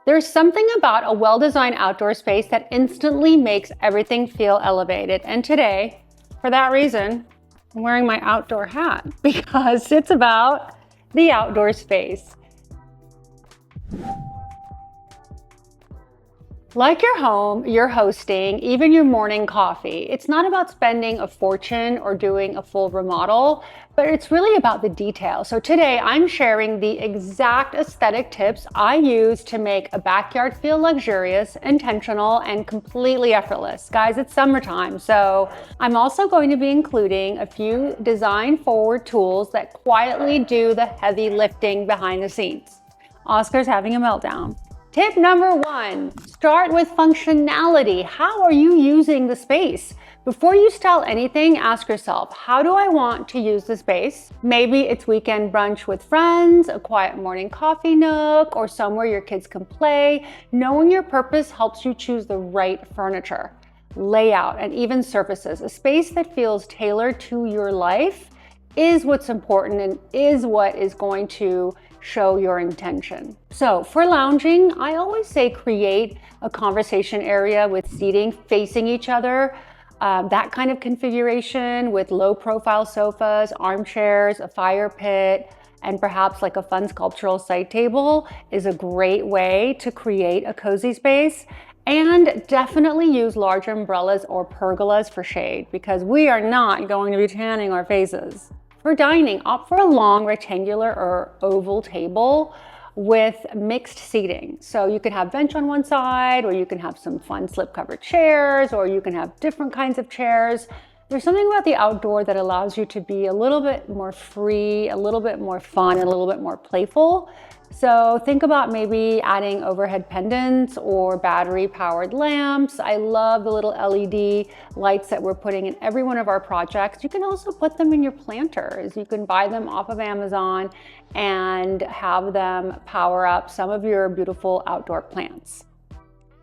There's something about a well-designed outdoor space that instantly makes everything feel elevated. And today, for that reason, I'm wearing my outdoor hat because it's about the outdoor space. Like your home, your hosting, even your morning coffee, it's not about spending a fortune or doing a full remodel, but it's really about the detail. So today I'm sharing the exact aesthetic tips I use to make a backyard feel luxurious, intentional, and completely effortless. Guys, it's summertime, so I'm also going to be including a few design-forward tools that quietly do the heavy lifting behind the scenes. Oscar's having a meltdown. Tip number 1, start with functionality. How are you using the space? Before you style anything, ask yourself, how do I want to use the space? Maybe it's weekend brunch with friends, a quiet morning coffee nook, or somewhere your kids can play. Knowing your purpose helps you choose the right furniture, layout, and even surfaces. A space that feels tailored to your life is what's important and is what is going to show your intention. So for lounging, I always say create a conversation area with seating facing each other. That kind of configuration with low profile sofas, armchairs, a fire pit, and perhaps like a fun sculptural side table is a great way to create a cozy space. And definitely use large umbrellas or pergolas for shade because we are not going to be tanning our faces. For dining, opt for a long rectangular or oval table with mixed seating. So you could have bench on one side, or you can have some fun slip-covered chairs, or you can have different kinds of chairs. There's something about the outdoor that allows you to be a little bit more free, a little bit more fun, and a little bit more playful. So think about maybe adding overhead pendants or battery-powered lamps. I love the little LED lights that we're putting in every one of our projects. You can also put them in your planters. You can buy them off of Amazon and have them power up some of your beautiful outdoor plants.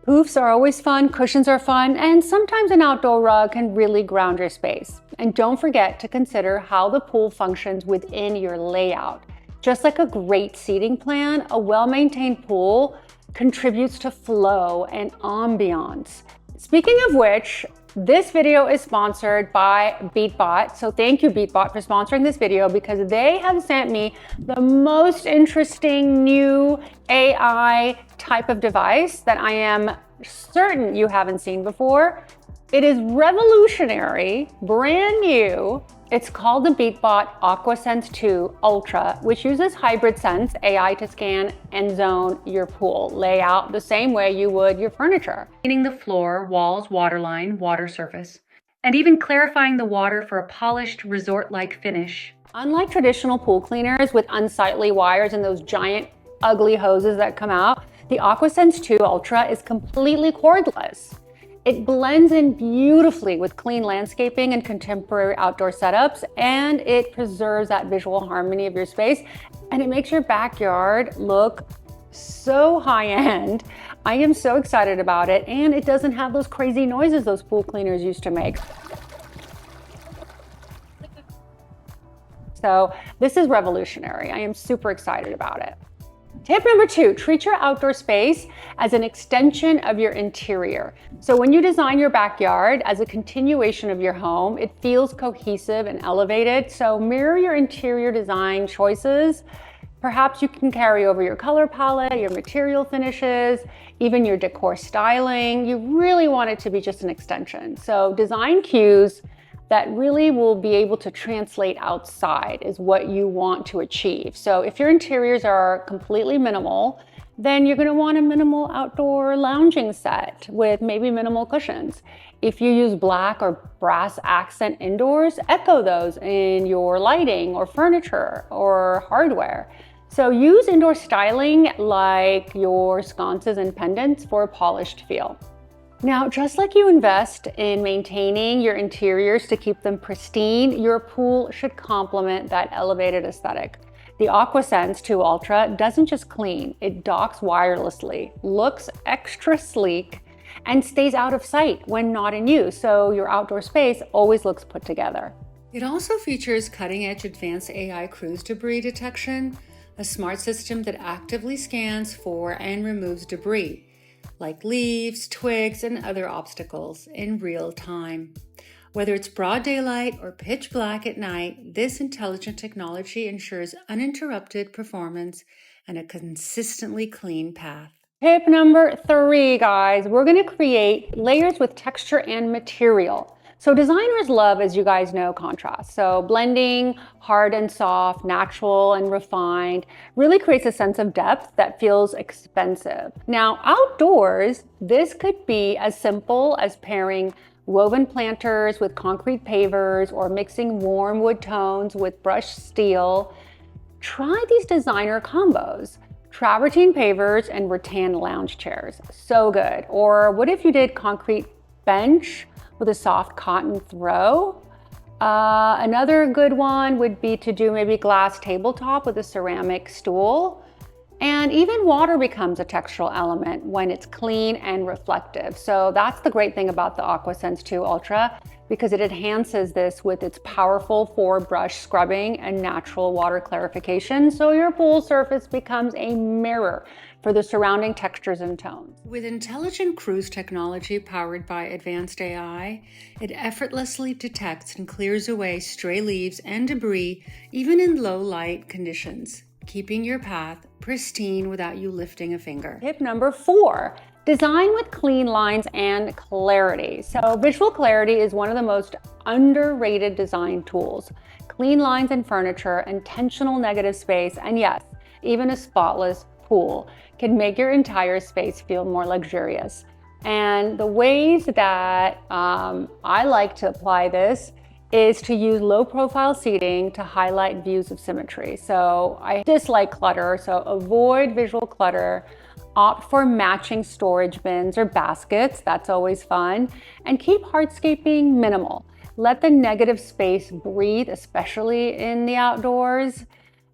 Poofs are always fun, cushions are fun, and sometimes an outdoor rug can really ground your space. And don't forget to consider how the pool functions within your layout. Just like a great seating plan, a well-maintained pool contributes to flow and ambiance. Speaking of which, this video is sponsored by Beatbot. So thank you, Beatbot, for sponsoring this video because they have sent me the most interesting new AI type of device that I am certain you haven't seen before. It is revolutionary, brand new. It's called the Beatbot AquaSense 2 Ultra, which uses hybrid sense AI to scan and zone your pool layout the same way you would your furniture. Cleaning the floor, walls, waterline, water surface, and even clarifying the water for a polished resort-like finish. Unlike traditional pool cleaners with unsightly wires and those giant ugly hoses that come out, the AquaSense 2 Ultra is completely cordless. It blends in beautifully with clean landscaping and contemporary outdoor setups, and it preserves that visual harmony of your space, and it makes your backyard look so high-end. I am so excited about it, and it doesn't have those crazy noises those pool cleaners used to make. So this is revolutionary. I am super excited about it. Tip number 2, treat your outdoor space as an extension of your interior. So when you design your backyard as a continuation of your home, it feels cohesive and elevated. So mirror your interior design choices. Perhaps you can carry over your color palette, your material finishes, even your decor styling. You really want it to be just an extension. So design cues that really will be able to translate outside is what you want to achieve. So if your interiors are completely minimal, then you're gonna want a minimal outdoor lounging set with maybe minimal cushions. If you use black or brass accent indoors, echo those in your lighting or furniture or hardware. So use indoor styling like your sconces and pendants for a polished feel. Now, just like you invest in maintaining your interiors to keep them pristine, your pool should complement that elevated aesthetic. The AquaSense 2 Ultra doesn't just clean, it docks wirelessly, looks extra sleek, and stays out of sight when not in use, so your outdoor space always looks put together. It also features cutting-edge advanced AI cruise debris detection, a smart system that actively scans for and removes debris, like leaves, twigs, and other obstacles in real time. Whether it's broad daylight or pitch black at night, this intelligent technology ensures uninterrupted performance and a consistently clean path. Tip number 3, guys, we're going to create layers with texture and material. So designers love, as you guys know, contrast. So blending hard and soft, natural and refined really creates a sense of depth that feels expensive. Now, outdoors, this could be as simple as pairing woven planters with concrete pavers or mixing warm wood tones with brushed steel. Try these designer combos. Travertine pavers and rattan lounge chairs, so good. Or what if you did concrete bench with a soft cotton throw? Another good one would be to do maybe glass tabletop with a ceramic stool. And even water becomes a textural element when it's clean and reflective. So that's the great thing about the AquaSense 2 Ultra, because it enhances this with its powerful 4-brush scrubbing and natural water clarification. So your pool surface becomes a mirror for the surrounding textures and tones. With intelligent cruise technology powered by advanced AI, it effortlessly detects and clears away stray leaves and debris, even in low light conditions, keeping your path pristine without you lifting a finger. Tip number 4, design with clean lines and clarity. So visual clarity is one of the most underrated design tools. Clean lines in furniture, intentional negative space, and yes, even a spotless pool can make your entire space feel more luxurious. And the ways that I like to apply this is to use low profile seating to highlight views of symmetry. So I dislike clutter, so avoid visual clutter. Opt for matching storage bins or baskets, that's always fun. And keep hardscaping minimal. Let the negative space breathe, especially in the outdoors.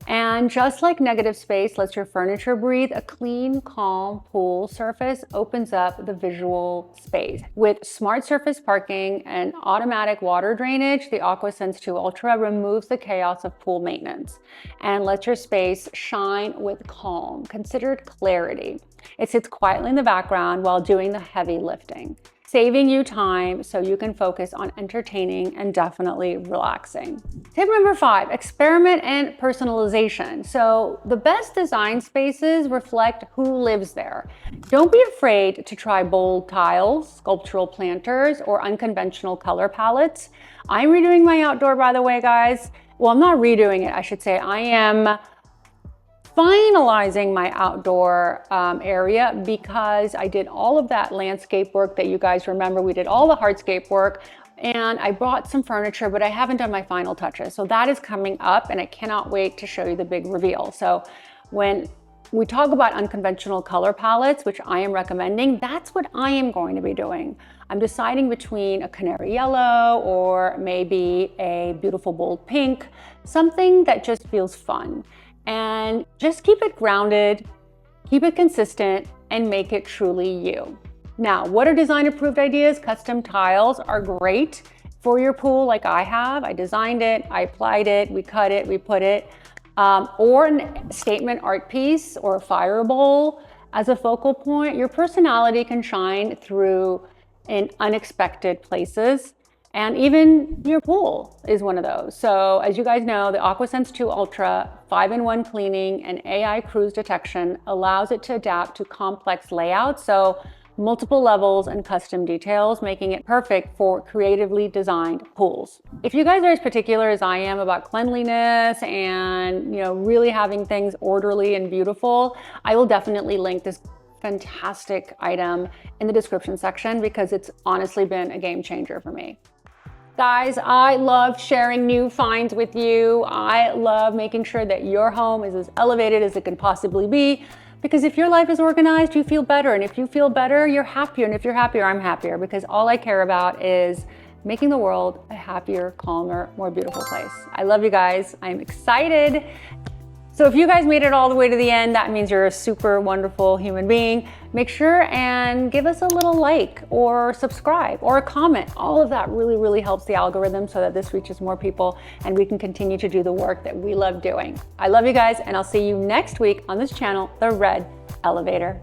And just like negative space lets your furniture breathe, a clean, calm pool surface opens up the visual space. With smart surface parking and automatic water drainage, the AquaSense 2 Ultra removes the chaos of pool maintenance and lets your space shine with calm, considered clarity. It sits quietly in the background while doing the heavy lifting, saving you time so you can focus on entertaining and definitely relaxing. Tip number 5, experiment and personalization. So the best design spaces reflect who lives there. Don't be afraid to try bold tiles, sculptural planters, or unconventional color palettes. I'm redoing my outdoor, by the way, guys. Well, I'm not redoing it, I should say. I am finalizing my outdoor area because I did all of that landscape work that you guys remember. We did all the hardscape work and I bought some furniture, but I haven't done my final touches. So that is coming up and I cannot wait to show you the big reveal. So when we talk about unconventional color palettes, which I am recommending, that's what I am going to be doing. I'm deciding between a canary yellow or maybe a beautiful bold pink, something that just feels fun. And just keep it grounded, keep it consistent, and make it truly you. Now, what are design approved ideas? Custom tiles are great for your pool like I have. I designed it, I applied it, we cut it, we put it. Or a statement art piece or a fire bowl as a focal point. Your personality can shine through in unexpected places. And even your pool is one of those. So as you guys know, the AquaSense 2 Ultra 5-in-1 cleaning and AI cruise detection allows it to adapt to complex layouts. So multiple levels and custom details, making it perfect for creatively designed pools. If you guys are as particular as I am about cleanliness and really having things orderly and beautiful, I will definitely link this fantastic item in the description section because it's honestly been a game changer for me. Guys, I love sharing new finds with you. I love making sure that your home is as elevated as it can possibly be, because if your life is organized, you feel better. And if you feel better, you're happier. And if you're happier, I'm happier, because all I care about is making the world a happier, calmer, more beautiful place. I love you guys. I'm excited. So if you guys made it all the way to the end, that means you're a super wonderful human being. Make sure and give us a little like or subscribe or a comment. All of that really, really helps the algorithm so that this reaches more people and we can continue to do the work that we love doing. I love you guys, and I'll see you next week on this channel, The Red Elevator.